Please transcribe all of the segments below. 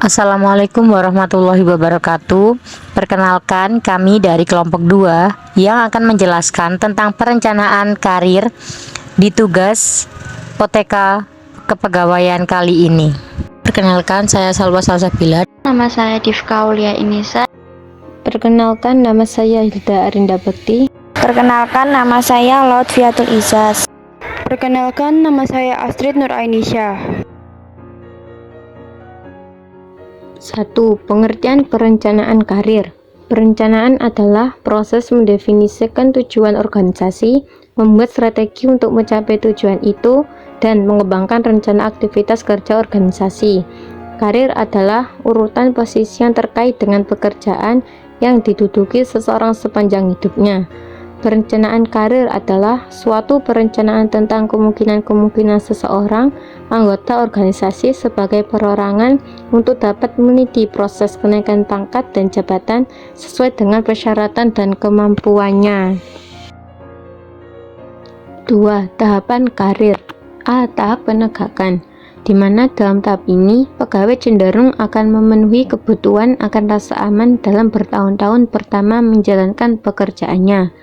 Assalamualaikum warahmatullahi wabarakatuh. Perkenalkan, kami dari kelompok 2 yang akan menjelaskan tentang perencanaan karir di tugas OTK kepegawaian kali ini. Perkenalkan, saya Salwa Salsabila. Nama saya Difka Aulia Inisa. Perkenalkan, nama saya Hilda Arinda Bekti. Perkenalkan, nama saya Lutfiatul Izas. Perkenalkan, nama saya Astrid Nur Ainisha. 1. Pengertian perencanaan karir. Perencanaan adalah proses mendefinisikan tujuan organisasi, membuat strategi untuk mencapai tujuan itu, dan mengembangkan rencana aktivitas kerja organisasi. Karir adalah urutan posisi yang terkait dengan pekerjaan yang diduduki seseorang sepanjang hidupnya. Perencanaan karir adalah suatu perencanaan tentang kemungkinan-kemungkinan seseorang anggota organisasi sebagai perorangan untuk dapat meneliti proses kenaikan pangkat dan jabatan sesuai dengan persyaratan dan kemampuannya. 2. Tahapan karir. A. Tahap penegakan, di mana dalam tahap ini pegawai cenderung akan memenuhi kebutuhan akan rasa aman dalam bertahun-tahun pertama menjalankan pekerjaannya.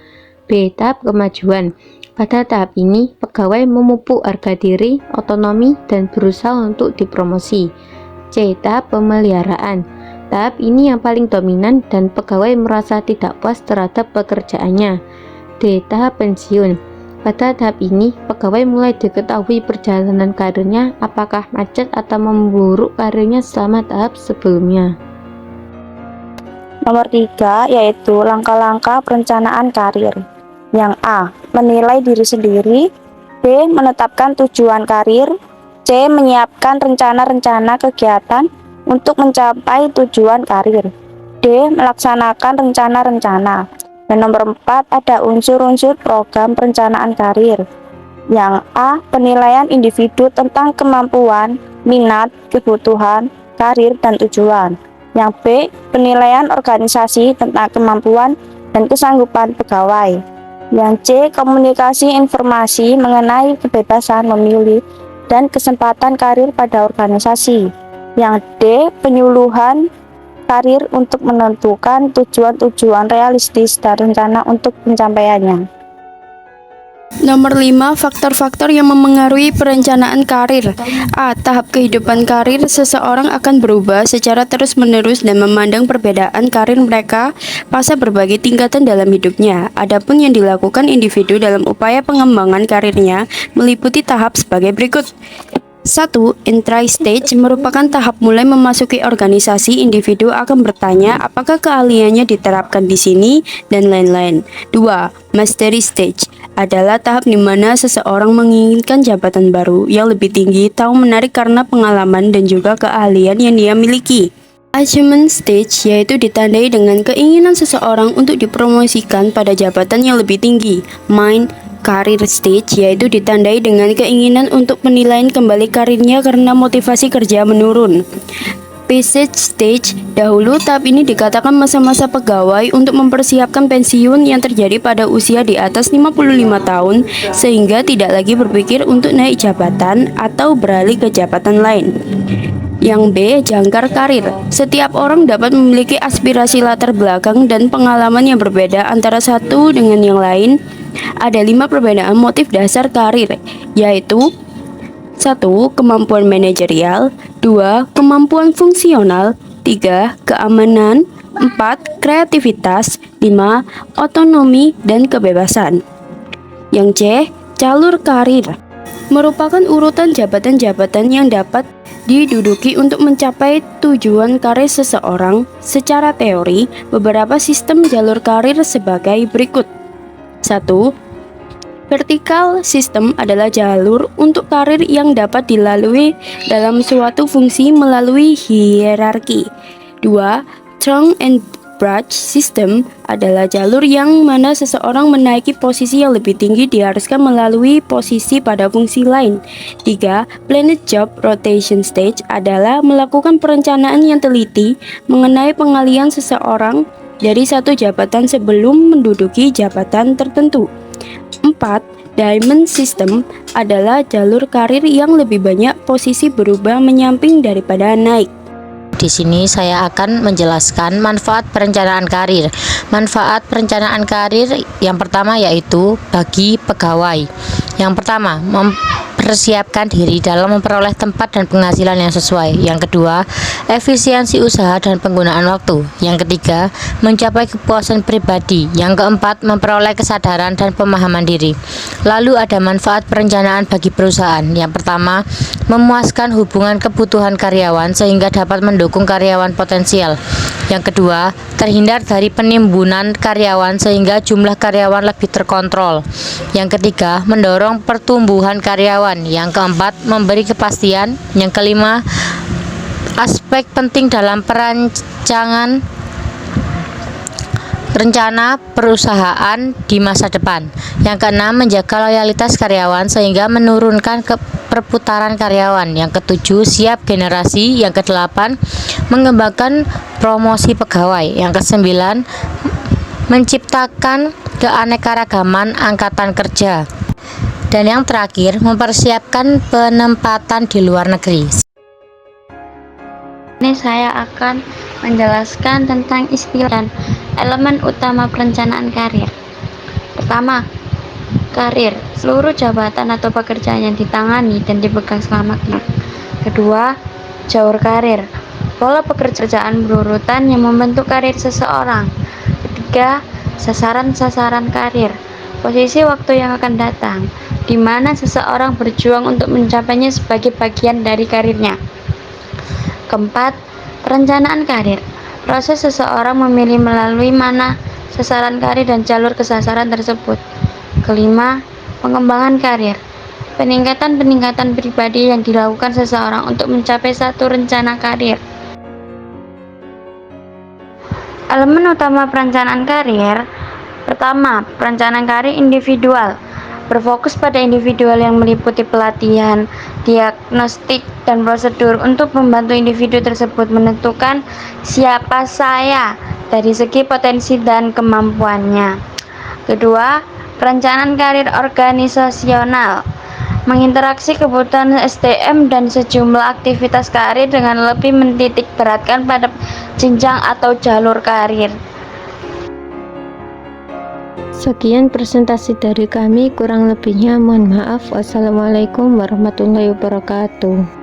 B. Tahap kemajuan. Pada tahap ini, pegawai memupuk harga diri, otonomi, dan berusaha untuk dipromosi. C. Tahap pemeliharaan. Tahap ini yang paling dominan dan pegawai merasa tidak puas terhadap pekerjaannya. D. Tahap pensiun. Pada tahap ini, pegawai mulai diketahui perjalanan karirnya apakah macet atau memburuk karirnya selama tahap sebelumnya. Nomor 3 yaitu langkah-langkah perencanaan karir. Yang A. Menilai diri sendiri. B. Menetapkan tujuan karir. C. Menyiapkan rencana-rencana kegiatan untuk mencapai tujuan karir. D. Melaksanakan rencana-rencana. Dan nomor 4 ada unsur-unsur program perencanaan karir. Yang A. Penilaian individu tentang kemampuan, minat, kebutuhan, karir, dan tujuan. Yang B. Penilaian organisasi tentang kemampuan dan kesanggupan pegawai. Yang C. Komunikasi informasi mengenai kebebasan memilih dan kesempatan karir pada organisasi. Yang D. Penyuluhan karir untuk menentukan tujuan-tujuan realistis dan rencana untuk pencapaiannya. Nomor 5. Faktor-faktor yang memengaruhi perencanaan karir. A. Tahap kehidupan karir. Seseorang akan berubah secara terus-menerus dan memandang perbedaan karir mereka pada berbagai tingkatan dalam hidupnya. Adapun yang dilakukan individu dalam upaya pengembangan karirnya meliputi tahap sebagai berikut. 1. Entry stage merupakan tahap mulai memasuki organisasi. Individu akan bertanya apakah keahliannya diterapkan di sini dan lain-lain. 2. Mastery stage adalah tahap di mana seseorang menginginkan jabatan baru yang lebih tinggi, tahu menarik karena pengalaman dan juga keahlian yang dia miliki. Achievement stage yaitu ditandai dengan keinginan seseorang untuk dipromosikan pada jabatan yang lebih tinggi. Mind Career stage yaitu ditandai dengan keinginan untuk penilaian kembali karirnya karena motivasi kerja menurun. Passage stage dahulu tahap ini dikatakan masa-masa pegawai untuk mempersiapkan pensiun yang terjadi pada usia di atas 55 tahun sehingga tidak lagi berpikir untuk naik jabatan atau beralih ke jabatan lain. Yang B. Jangkar karir. Setiap orang dapat memiliki aspirasi latar belakang dan pengalaman yang berbeda antara satu dengan yang lain. Ada 5 perbedaan motif dasar karir, yaitu 1. Kemampuan manajerial. 2. Kemampuan fungsional. 3. Keamanan. 4. Kreativitas. 5. Otonomi dan kebebasan. Yang C. Jalur karir merupakan urutan jabatan-jabatan yang dapat diduduki untuk mencapai tujuan karir seseorang. Secara teori, beberapa sistem jalur karir sebagai berikut. 1. Vertikal system adalah jalur untuk karir yang dapat dilalui dalam suatu fungsi melalui hierarki. 2. Trunk and branch system adalah jalur yang mana seseorang menaiki posisi yang lebih tinggi diharuskan melalui posisi pada fungsi lain. 3. Planet job rotation stage adalah melakukan perencanaan yang teliti mengenai pengalihan seseorang dari satu jabatan sebelum menduduki jabatan tertentu. 4. Diamond system adalah jalur karir yang lebih banyak posisi berubah menyamping daripada naik. Di sini saya akan menjelaskan manfaat perencanaan karir. Manfaat perencanaan karir yang pertama yaitu bagi pegawai. Yang pertama, mempersiapkan diri dalam memperoleh tempat dan penghasilan yang sesuai. Yang kedua, efisiensi usaha dan penggunaan waktu. Yang ketiga, mencapai kepuasan pribadi. Yang keempat, memperoleh kesadaran dan pemahaman diri. Lalu ada manfaat perencanaan bagi perusahaan. Yang pertama, memuaskan hubungan kebutuhan karyawan sehingga dapat mendukung karyawan potensial. Yang kedua, terhindar dari penimbunan karyawan sehingga jumlah karyawan lebih terkontrol. Yang ketiga, mendorong pertumbuhan karyawan. Yang keempat, memberi kepastian. Yang kelima, aspek penting dalam rencana perusahaan di masa depan. Yang keenam, menjaga loyalitas karyawan sehingga menurunkan perputaran karyawan. Yang ketujuh, siap generasi. Yang kedelapan, mengembangkan promosi pegawai. Yang kesembilan, menciptakan keanekaragaman angkatan kerja. Dan yang terakhir, mempersiapkan penempatan di luar negeri. Ini saya akan menjelaskan tentang istilah dan elemen utama perencanaan karir. Pertama, karir, seluruh jabatan atau pekerjaan yang ditangani dan dipegang selama ini. Kedua, jalur karir, pola pekerjaan berurutan yang membentuk karir seseorang. Ketiga, sasaran-sasaran karir, posisi waktu yang akan datang, di mana seseorang berjuang untuk mencapainya sebagai bagian dari karirnya. Keempat, perencanaan karir, proses seseorang memilih melalui mana sasaran karir dan jalur kesasaran tersebut. Kelima, pengembangan karir, peningkatan pribadi yang dilakukan seseorang untuk mencapai satu rencana karir. Elemen utama perencanaan karir. Pertama, perencanaan karir individual, berfokus pada individual yang meliputi pelatihan, diagnostik, dan prosedur untuk membantu individu tersebut menentukan siapa saya dari segi potensi dan kemampuannya. Kedua, perencanaan karir organisasional, menginteraksi kebutuhan SDM dan sejumlah aktivitas karir dengan lebih menitik beratkan pada jenjang atau jalur karir. Sekian presentasi dari kami, kurang lebihnya mohon maaf. Wassalamualaikum warahmatullahi wabarakatuh.